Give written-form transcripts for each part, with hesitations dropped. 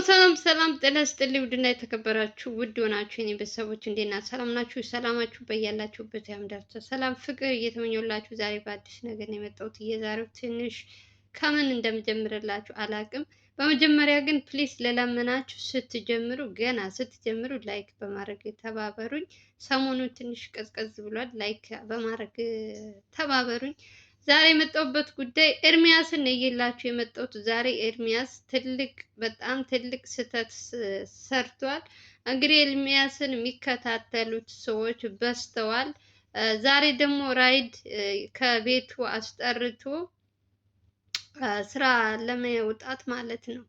ሰላም ጤና ይስጥልኝ። ውድና የተከበራችሁ ውድ ሆናችሁ የኔ ቤተሰቦች እንዴት ናችሁ? ሰላም ናችሁ? ሰላማችሁ በያላችሁበት ያምዳችሁ። ሰላም ፍቅር እየተመኘሁላችሁ ዛሬ በአዲስ ነገር ነው የመጣሁት። የዛሬው ትንሽ ከምን እንደምጀምርላችሁ አላቅም። በመጀመሪያ ግን ፕሊስ ለለመናችሁ ገና ስትጀምሩ ላይክ በማድረግ ተባበሩኝ። ሰሞኑን ትንሽ ቀዝቀዝ ብሏል። ላይክ በማድረግ ተባበሩኝ። ዛሬ የመጣሁበት ጉዳይ ኤርሚያስን ነው ይዤላችሁ የመጣሁት። ዛሬ ኤርሚያስ በጣም ትልቅ ስህተት ሰርቷል። እንግዲህ ኤርሚያስን የሚከታተሉት ሰዎች በዝተዋል። ዛሬ ደግሞ ራይድ ከቤቱ አስጠርቶ ስራ ለመውጣት ማለት ነው።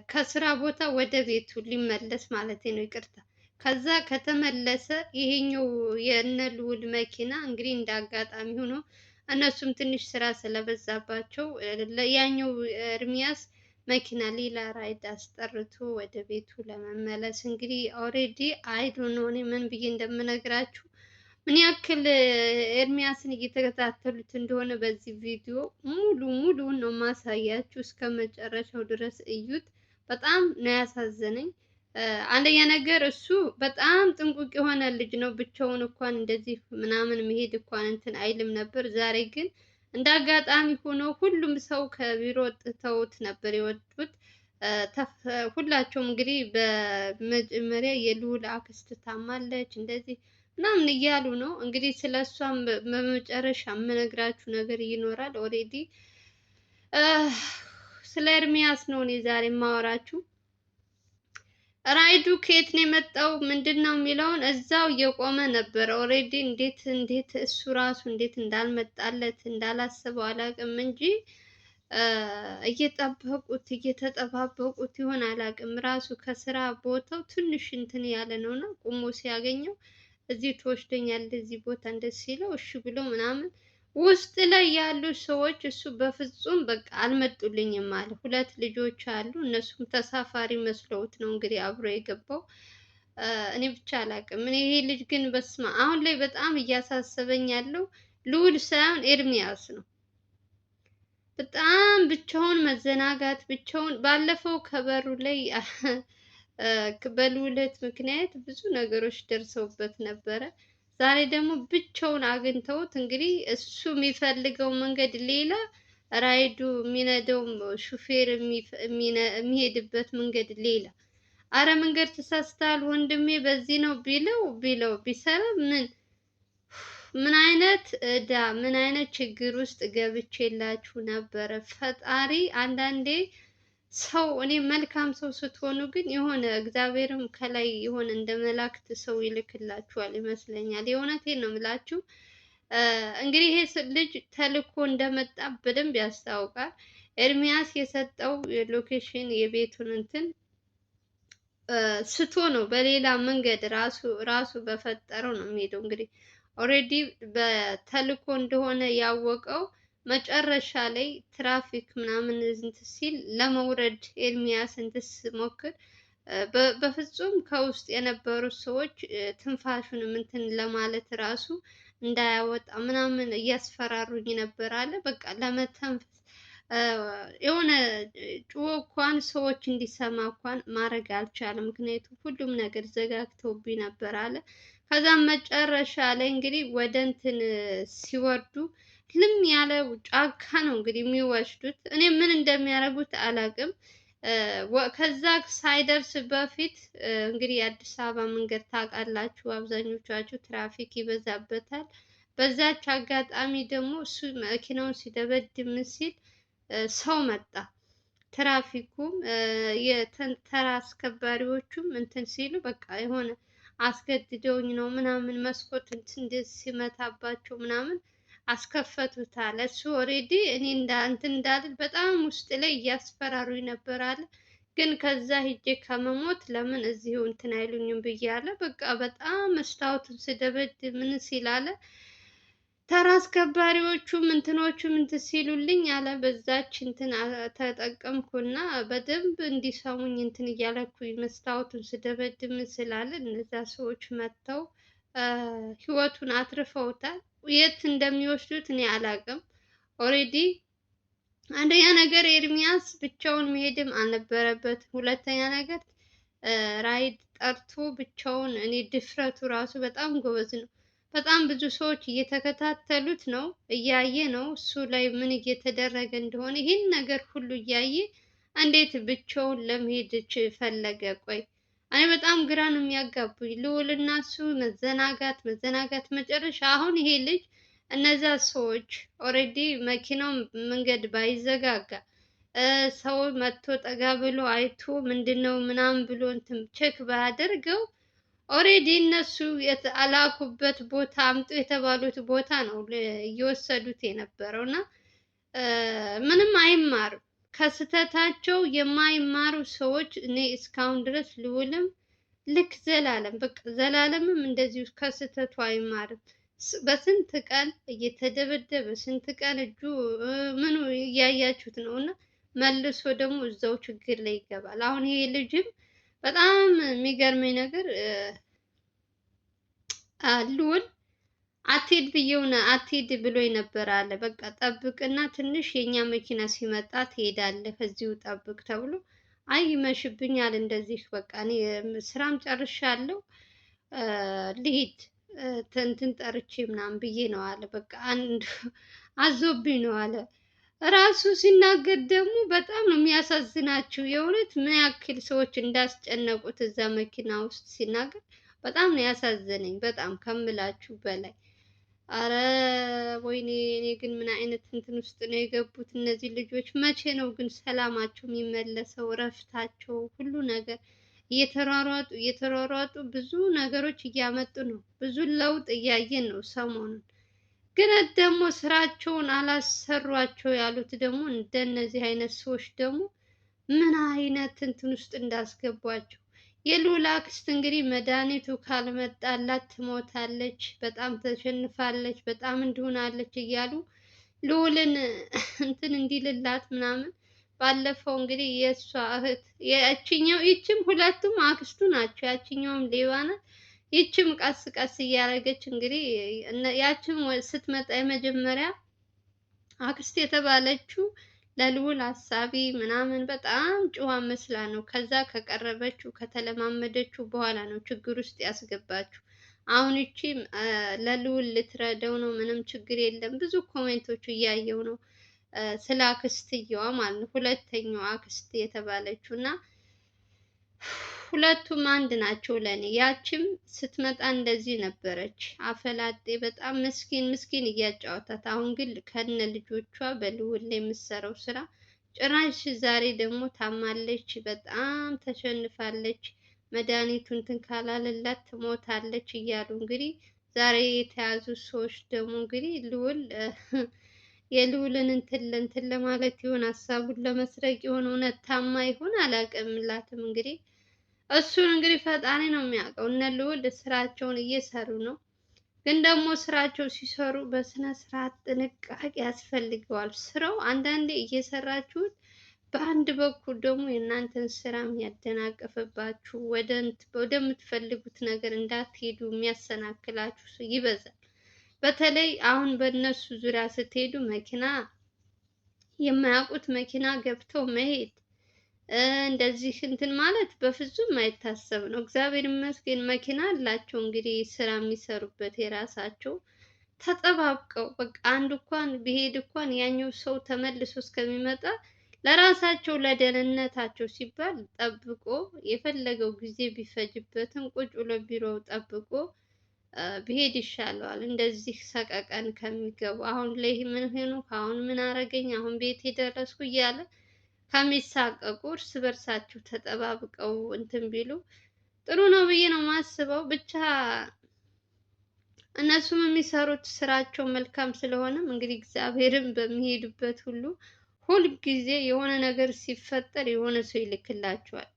ከስራ ቦታ ወደ ቤቱ ሊመለስ ማለት ነው። ይቅርታ። ከዛ ከተመለሰ ይሄኛው የእነ ልዑል መኪና እንግዲህ እንዳጋጣሚ ሆኖ እነሱም ትንሽ ስራ ስለበዛባቸው ያኛው ኤርሚያስ መኪና ሌላ ራይድ አስጠርቶ ወደ ቤቱ ለመመለስ እንግዲህ ኦሬዲ አይዶ ነው። እኔ ምን ብዬ እንደምነግራችሁ ምን ያክል ኤርሚያስን እየተከታተሉት እንደሆነ በዚህ ቪዲዮ ሙሉውን ነው ማሳያችሁ። እስከ መጨረሻው ድረስ እዩት። በጣም ነው ያሳዘነኝ። አንደኛ ነገር እሱ በጣም ጥንቁቅ የሆነ ልጅ ነው። ብቻውን እንኳን እንደዚህ ምናምን መሄድ እንኳን እንትን አይልም ነበር። ዛሬ ግን እንደ አጋጣሚ ሆኖ ሁሉም ሰው ከቢሮ ወጥተውት ነበር የወጡት። ሁላቸውም እንግዲህ በመጀመሪያ የልዑል አክስት ታማለች እንደዚህ ምናምን እያሉ ነው እንግዲህ። ስለሷም በመጨረሻ የምነግራችሁ ነገር ይኖራል። ኦሬዲ ስለ ኤርሚያስ ነው እኔ ዛሬ የማወራችሁ። ራይዱ ከየት ነው የመጣው ምንድን ነው የሚለውን እዛው እየቆመ ነበር። ኦሬዲ እንዴት እሱ ራሱ እንዴት እንዳልመጣለት እንዳላሰበው አላውቅም እንጂ እየተጠባበቁት ይሆን አላውቅም። ራሱ ከስራ ቦታው ትንሽ እንትን ያለ ነውና ቁሞ ሲያገኘው እዚህ ትወስደኛለህ እዚህ ቦታ እንደዚህ ሲለው እሺ ብሎ ምናምን ውስጥ ላይ ያሉ ሰዎች እሱ በፍጹም በቃ አልመጡልኝም አለ። ሁለት ልጆች አሉ። እነሱም ተሳፋሪ መስለውት ነው እንግዲህ አብሮ የገባው። እኔ ብቻ አላውቅም። እኔ ይሄ ልጅ ግን በስማ አሁን ላይ በጣም እያሳሰበኝ ያለው ልዑል ሳይሆን ኤርሚያስ ነው። በጣም ብቻውን መዘናጋት ብቻውን ባለፈው ከበሩ ላይ በልዑለት ምክንያት ብዙ ነገሮች ደርሰውበት ነበረ። ዛሬ ደግሞ ብቻውን አግኝተውት እንግዲህ እሱ የሚፈልገው መንገድ ሌላ፣ ራይዱ የሚነደው ሹፌር የሚሄድበት መንገድ ሌላ። አረ መንገድ ተሳስተሃል ወንድሜ በዚህ ነው ቢለው ቢሰራ ምን አይነት እዳ ምን አይነት ችግር ውስጥ ገብቼላችሁ ነበረ። ፈጣሪ አንዳንዴ ሰው እኔ መልካም ሰው ስትሆኑ ግን የሆነ እግዚአብሔርም ከላይ የሆነ እንደ መላእክት ሰው ይልክላችኋል ይመስለኛል። የእውነቴን ነው የምላችሁ። እንግዲህ ይሄ ልጅ ተልኮ እንደመጣ በደንብ ያስታውቃል። ኤርሚያስ የሰጠው ሎኬሽን የቤቱን እንትን ስቶ ነው በሌላ መንገድ ራሱ በፈጠረው ነው የሚሄደው። እንግዲህ ኦሬዲ በተልኮ እንደሆነ ያወቀው መጨረሻ ላይ ትራፊክ ምናምን እንትን ሲል ለመውረድ ኤርሚያስ እንትን ሲሞክር በፍጹም ከውስጥ የነበሩት ሰዎች ትንፋሹን እንትን ለማለት ራሱ እንዳያወጣ ምናምን እያስፈራሩኝ ነበር አለ። በቃ ለመተንፈስ የሆነ ጩኸ እንኳን ሰዎች እንዲሰማ እንኳን ማድረግ አልቻለም። ምክንያቱም ሁሉም ነገር ዘጋግተውብኝ ነበር አለ። ከዛም መጨረሻ ላይ እንግዲህ ወደ እንትን ሲወርዱ ልም ያለ ጫካ ነው እንግዲህ የሚወስዱት። እኔ ምን እንደሚያደርጉት አላውቅም። ከዛ ሳይደርስ በፊት እንግዲህ የአዲስ አበባ መንገድ ታውቃላችሁ፣ አብዛኞቻችሁ ትራፊክ ይበዛበታል። በዛች አጋጣሚ ደግሞ እሱ መኪናውን ሲደበድም ሲል ሰው መጣ። ትራፊኩም የተራ አስከባሪዎቹም እንትን ሲሉ በቃ የሆነ አስገድደውኝ ነው ምናምን መስኮት እንትን ሲመታባቸው ምናምን አስከፈቱታል። እሱ ኦሬዲ እኔ እንትን እንዳልል በጣም ውስጥ ላይ እያስፈራሩኝ ነበር አለ። ግን ከዛ ሂጄ ከመሞት ለምን እዚሁ እንትን አይሉኝም ብዬ አለ። በቃ በጣም መስታወቱን ስደበድብ ምን ሲል አለ ተራ አስከባሪዎቹም እንትኖቹም እንትን ሲሉልኝ አለ። በዛች እንትን ተጠቀምኩና በደንብ እንዲሰሙኝ እንትን እያለኩኝ መስታወቱን ስደበድብ ምን ስላለ እነዛ ሰዎች መጥተው ህይወቱን አትርፈውታል። የት እንደሚወስዱት እኔ አላውቅም። ኦሬዲ አንደኛ ነገር ኤርሚያስ ብቻውን መሄድም አልነበረበትም። ሁለተኛ ነገር ራይድ ጠርቶ ብቻውን እኔ ድፍረቱ ራሱ በጣም ጎበዝ ነው። በጣም ብዙ ሰዎች እየተከታተሉት ነው፣ እያየ ነው እሱ ላይ ምን እየተደረገ እንደሆነ ይህን ነገር ሁሉ እያየ እንዴት ብቻውን ለመሄድ ፈለገ? ቆይ እኔ በጣም ግራ ነው የሚያጋቡኝ። ልዑልና እሱ መዘናጋት መጨረሻ አሁን ይሄ ልጅ እነዛ ሰዎች ኦልሬዲ መኪናው መንገድ ባይዘጋጋ ሰው መጥቶ ጠጋ ብሎ አይቶ ምንድነው ምናምን ብሎ እንትን ቼክ ባያደርገው ኦልሬዲ እነሱ የተላኩበት ቦታ አምጡ የተባሉት ቦታ ነው እየወሰዱት የነበረው እና ምንም አይማርም። ከስህተታቸው የማይማሩ ሰዎች እኔ እስካሁን ድረስ ልዑልም ልክ ዘላለም በቃ ዘላለምም እንደዚሁ ከስህተቱ አይማርም። በስንት ቀን እየተደበደበ ስንት ቀን እጁ ምኑ እያያችሁት ነው እና መልሶ ደግሞ እዛው ችግር ላይ ይገባል። አሁን ይሄ ልጅም በጣም የሚገርመኝ ነገር ልዑል አትሄድ አትሄድ ብሎ ነበር አለ። በቃ ጠብቅና ትንሽ የኛ መኪና ሲመጣ ትሄዳለህ፣ እዚሁ ጠብቅ ተብሎ አይ ይመሽብኛል፣ እንደዚህ በቃ እኔ ስራም ጨርሻለሁ ልሂድ እንትን ጠርቼ ምናምን ብዬ ነው አለ። በቃ አንድ አዞብኝ ነው አለ። ራሱ ሲናገር ደግሞ በጣም ነው የሚያሳዝናችሁ። የእውነት ምን ያክል ሰዎች እንዳስጨነቁት እዛ መኪና ውስጥ ሲናገር በጣም ነው ያሳዘነኝ፣ በጣም ከምላችሁ በላይ። አረ ወይኔ፣ እኔ ግን ምን አይነት እንትን ውስጥ ነው የገቡት እነዚህ ልጆች? መቼ ነው ግን ሰላማቸው የሚመለሰው? እረፍታቸው፣ ሁሉ ነገር እየተሯሯጡ ብዙ ነገሮች እያመጡ ነው። ብዙ ለውጥ እያየን ነው ሰሞኑን። ግን ደግሞ ስራቸውን አላሰሯቸው ያሉት ደግሞ እንደነዚህ አይነት ሰዎች ደግሞ ምን አይነት እንትን ውስጥ እንዳስገቧቸው። የልዑል አክስት እንግዲህ መድኃኒቱ ካልመጣላት ትሞታለች፣ በጣም ተሸንፋለች፣ በጣም እንዲሆናለች እያሉ ልዑልን እንትን እንዲልላት ምናምን ባለፈው እንግዲህ የእሷ እህት ይችም ሁለቱም አክስቱ ናቸው። ያችኛውም ሌባ ናት። ይችም ቀስ ቀስ እያደረገች እንግዲህ ያችም ስትመጣ የመጀመሪያ አክስት የተባለችው ለልዑል አሳቢ ምናምን በጣም ጨዋ መስላ ነው። ከዛ ከቀረበችው ከተለማመደችው በኋላ ነው ችግር ውስጥ ያስገባችው። አሁን ይቺ ለልዑል ልትረዳው ነው። ምንም ችግር የለም። ብዙ ኮሜንቶቹ እያየው ነው ስለ አክስትየዋ ማለት ነው። ሁለተኛዋ አክስት የተባለችው እና ሁለቱም አንድ ናቸው ለኔ። ያችም ስትመጣ እንደዚህ ነበረች፣ አፈላጤ በጣም ምስኪን እያጫወታት። አሁን ግን ከነ ልጆቿ በልዑል ላይ የምትሰራው ስራ ጭራሽ ዛሬ ደግሞ ታማለች፣ በጣም ተሸንፋለች፣ መድኃኒቱ እንትን ካላለላት ትሞታለች እያሉ እንግዲህ ዛሬ የተያዙ ሰዎች ደግሞ እንግዲህ ልዑል የልዑልን እንትን ለማለት ይሆን ሀሳቡን ለመስረቅ ይሆን እውነት ታማ ይሆን አላውቅምላትም። እንግዲህ እሱን እንግዲህ ፈጣሪ ነው የሚያውቀው። እነ ልዑል ስራቸውን እየሰሩ ነው፣ ግን ደግሞ ስራቸው ሲሰሩ በስነ ስርዓት ጥንቃቄ ያስፈልገዋል። ስራው አንዳንዴ እየሰራችሁት በአንድ በኩል ደግሞ የእናንተን ስራ የሚያደናቅፍባችሁ ወደምትፈልጉት ነገር እንዳትሄዱ የሚያሰናክላችሁ ይበዛል። በተለይ አሁን በእነሱ ዙሪያ ስትሄዱ መኪና የማያውቁት መኪና ገብተው መሄድ እንደዚህ እንትን ማለት በፍጹም አይታሰብ ነው። እግዚአብሔር ይመስገን መኪና አላቸው እንግዲህ ስራ የሚሰሩበት የራሳቸው ተጠባብቀው በቃ አንድ እንኳን ቢሄድ እንኳን ያኛው ሰው ተመልሶ እስከሚመጣ ለራሳቸው ለደህንነታቸው ሲባል ጠብቆ የፈለገው ጊዜ ቢፈጅበትም ቁጭ ብሎ ቢሮው ጠብቆ ብሄድ ይሻለዋል። እንደዚህ ሰቀቀን ከሚገቡ አሁን ላይ ምን ሆኑ፣ አሁን ምን አረገኝ፣ አሁን ቤት የደረስኩ እያለ ከሚሳቀቁ እርስ በርሳቸው ተጠባብቀው እንትን ቢሉ ጥሩ ነው ብዬ ነው የማስበው። ብቻ እነሱም የሚሰሩት ስራቸው መልካም ስለሆነም እንግዲህ እግዚአብሔርን በሚሄዱበት ሁል ጊዜ የሆነ ነገር ሲፈጠር የሆነ ሰው ይልክላቸዋል።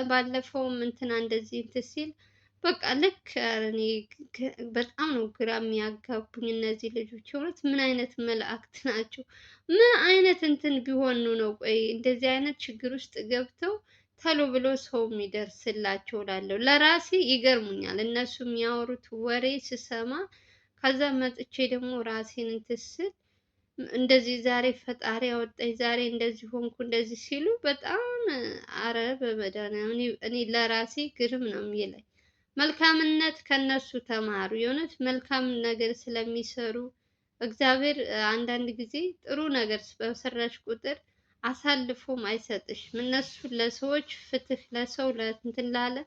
ባለፈውም እንትና እንደዚህ እንትን ሲል በቃ ልክ እኔ በጣም ነው ግራ የሚያጋቡኝ እነዚህ ልጆች። የሆነት ምን አይነት መላእክት ናቸው? ምን አይነት እንትን ቢሆኑ ነው ቆይ እንደዚህ አይነት ችግር ውስጥ ገብተው ተሎ ብሎ ሰው የሚደርስላቸው እላለሁ። ለራሴ ይገርሙኛል እነሱ የሚያወሩት ወሬ ስሰማ። ከዛ መጥቼ ደግሞ ራሴን እንትን ስል እንደዚህ ዛሬ ፈጣሪ ያወጣኝ ዛሬ እንደዚህ ሆንኩ እንደዚህ ሲሉ በጣም አረ በመድኃኒዓለም እኔ ለራሴ ግርም ነው የሚለኝ። መልካምነት ከነሱ ተማሩ። የእውነት መልካም ነገር ስለሚሰሩ እግዚአብሔር አንዳንድ ጊዜ ጥሩ ነገር በሰራሽ ቁጥር አሳልፎም አይሰጥሽም። እነሱ ለሰዎች ፍትህ ለሰው ለእንትን ላለ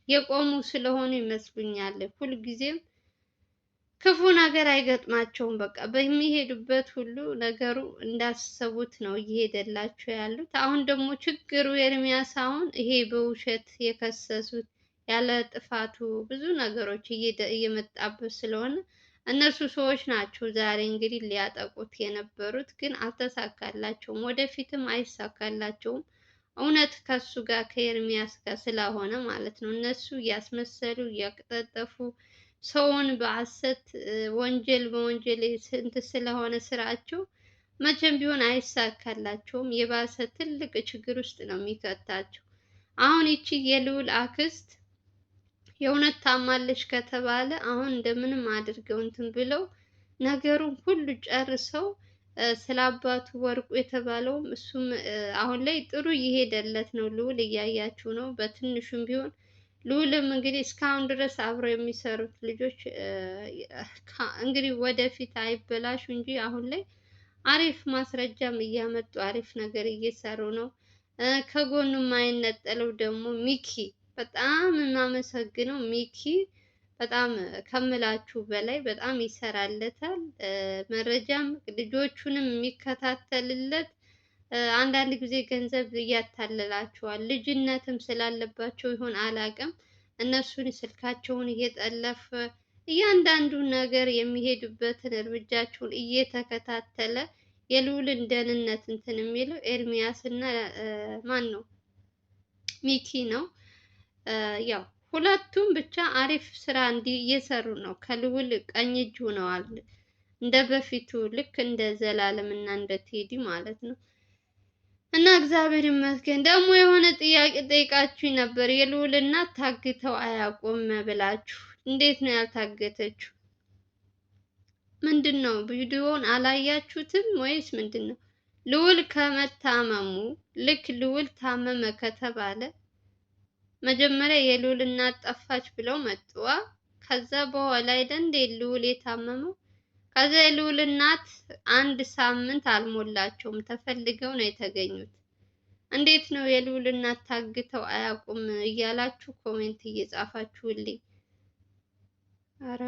የቆሙ ስለሆኑ ይመስሉኛል ሁልጊዜም ክፉ ነገር አይገጥማቸውም። በቃ በሚሄዱበት ሁሉ ነገሩ እንዳሰቡት ነው እየሄደላቸው ያሉት። አሁን ደግሞ ችግሩ ኤርሚያስ አሁን ይሄ በውሸት የከሰሱት ያለ ጥፋቱ ብዙ ነገሮች እየመጣበት ስለሆነ እነሱ ሰዎች ናቸው ዛሬ እንግዲህ ሊያጠቁት የነበሩት፣ ግን አልተሳካላቸውም። ወደፊትም አይሳካላቸውም። እውነት ከሱ ጋር ከኤርሚያስ ጋር ስለሆነ ማለት ነው። እነሱ እያስመሰሉ እያቀጠጠፉ ሰውን በሐሰት ወንጀል በወንጀል ስንት ስለሆነ ስራቸው መቼም ቢሆን አይሳካላቸውም። የባሰ ትልቅ ችግር ውስጥ ነው የሚከታቸው። አሁን ይቺ የልዑል አክስት የእውነት ታማለች ከተባለ አሁን እንደምንም አድርገው እንትን ብለው ነገሩን ሁሉ ጨርሰው ስለ አባቱ ወርቁ የተባለውም እሱም አሁን ላይ ጥሩ እየሄደለት ነው። ልዑል እያያችሁ ነው። በትንሹም ቢሆን ልዑልም እንግዲህ እስካሁን ድረስ አብረው የሚሰሩት ልጆች እንግዲህ ወደፊት አይበላሹ እንጂ አሁን ላይ አሪፍ ማስረጃም እያመጡ አሪፍ ነገር እየሰሩ ነው። ከጎኑ የማይነጠለው ደግሞ ሚኪ፣ በጣም የማመሰግነው ሚኪ በጣም ከምላችሁ በላይ በጣም ይሰራለታል። መረጃም ልጆቹንም የሚከታተልለት አንዳንድ ጊዜ ገንዘብ እያታለላቸዋል። ልጅነትም ስላለባቸው ይሆን አላቅም፣ እነሱን ስልካቸውን እየጠለፈ እያንዳንዱን ነገር የሚሄዱበትን እርምጃቸውን እየተከታተለ የልዑልን ደህንነት እንትን የሚለው ኤርሚያስ እና ማን ነው ሚኪ ነው። ያው ሁለቱም ብቻ አሪፍ ስራ እየሰሩ ነው። ከልዑል ቀኝ እጅ ሆነዋል። እንደ በፊቱ ልክ እንደ ዘላለም እና እንደ ቴዲ ማለት ነው። እና እግዚአብሔር ይመስገን። ደግሞ የሆነ ጥያቄ ጠይቃችሁኝ ነበር። የልዑል እናት ታግተው አያውቁም ብላችሁ፣ እንዴት ነው ያልታገተችው? ምንድን ነው ቪዲዮውን አላያችሁትም ወይስ ምንድን ነው? ልዑል ከመታመሙ ልክ ልዑል ታመመ ከተባለ መጀመሪያ የልዑል እናት ጠፋች ብለው መጡዋ። ከዛ በኋላ አይደል እንዴ ልዑል የታመመው? ከዛ የልዑል እናት አንድ ሳምንት አልሞላቸውም ተፈልገው ነው የተገኙት። እንዴት ነው የልዑል እናት ታግተው አያውቁም እያላችሁ ኮሜንት እየጻፋችሁልኝ? አረ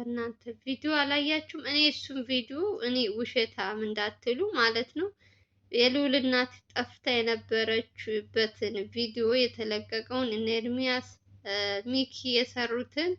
እናንተ ቪዲዮ አላያችሁም? እኔ እሱም ቪዲዮ እኔ ውሸታም እንዳትሉ ማለት ነው። የልዑል እናት ጠፍታ የነበረችበትን ቪዲዮ የተለቀቀውን እነ ኤርሚያስ ሚኪ የሰሩትን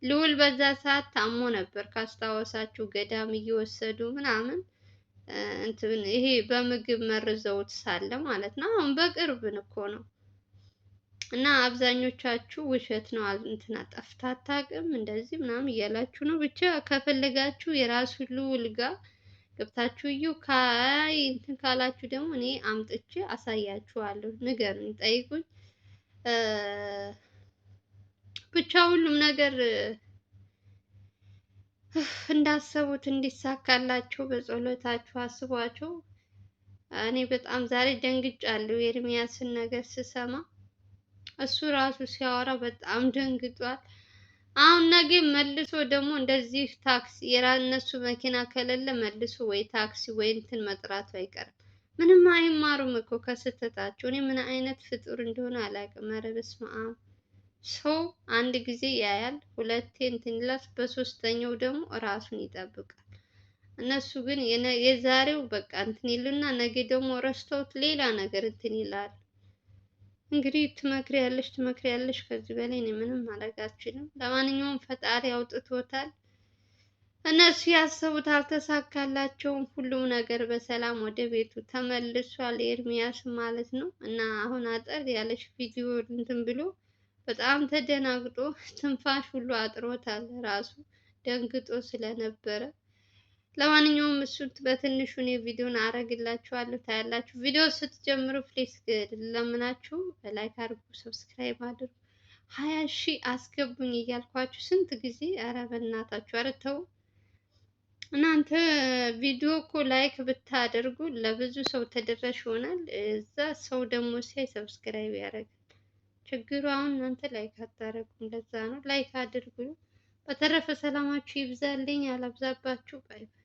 ልዑል በዛ ሰዓት ታሞ ነበር ካስታወሳችሁ፣ ገዳም እየወሰዱ ምናምን እንትን ይሄ በምግብ መርዘውት ሳለ ማለት ነው። አሁን በቅርብ እኮ ነው። እና አብዛኞቻችሁ ውሸት ነው እንትና ጠፍታ አታውቅም እንደዚህ ምናምን እያላችሁ ነው። ብቻ ከፈለጋችሁ የራሱ ልዑል ጋር ገብታችሁ እዩ። ካይ እንትን ካላችሁ ደግሞ እኔ አምጥቼ አሳያችኋለሁ። ንገሩኝ፣ ጠይቁኝ። ብቻ ሁሉም ነገር እንዳሰቡት እንዲሳካላቸው በጸሎታችሁ አስቧቸው። እኔ በጣም ዛሬ ደንግጫለሁ የኤርሚያስን ነገር ስሰማ። እሱ ራሱ ሲያወራ በጣም ደንግጧል። አሁን ነገ መልሶ ደግሞ እንደዚህ ታክሲ የራነሱ መኪና ከሌለ መልሶ ወይ ታክሲ ወይ እንትን መጥራቱ አይቀርም። ምንም አይማሩም እኮ ከስህተታቸው። እኔ ምን አይነት ፍጡር እንደሆነ አላውቅም። ኧረ በስመ አብ። ሰው አንድ ጊዜ ያያል፣ ሁለቴ እንትን ይላል፣ በሶስተኛው ደግሞ ራሱን ይጠብቃል። እነሱ ግን የዛሬው በቃ እንትን ይሉና ነገ ደግሞ ረስተውት ሌላ ነገር እንትን ይላል። እንግዲህ ትመክሪያለሽ። ከዚህ በላይ እኔ ምንም ማድረግ አልችልም። ለማንኛውም ፈጣሪ አውጥቶታል። እነሱ ያሰቡት አልተሳካላቸውም። ሁሉም ነገር በሰላም ወደ ቤቱ ተመልሷል። ኤርሚያስ ማለት ነው። እና አሁን አጠር ያለች ቪዲዮ እንትን ብሎ በጣም ተደናግጦ ትንፋሽ ሁሉ አጥሮታል። ራሱ ደንግጦ ስለነበረ ለማንኛውም እሱን በትንሹ እኔ ቪዲዮን አረግላችኋለሁ ታያላችሁ። ቪዲዮ ስትጀምሩ ፕሊስ ለምናችሁ ላይክ አድርጉ፣ ሰብስክራይብ አድርጉ። 20 ሺህ አስገቡኝ እያልኳችሁ ስንት ጊዜ፣ ኧረ በእናታችሁ ኧረ ተው። እናንተ ቪዲዮ እኮ ላይክ ብታደርጉ ለብዙ ሰው ተደራሽ ይሆናል። እዛ ሰው ደግሞ ሲያይ ሰብስክራይብ ያደርጋል። ችግሩ አሁን እናንተ ላይክ አታደርጉም። ለዛ ነው ላይክ አድርጉ። በተረፈ ሰላማችሁ ይብዛልኝ። አላብዛባችሁ። ባይ ባይ።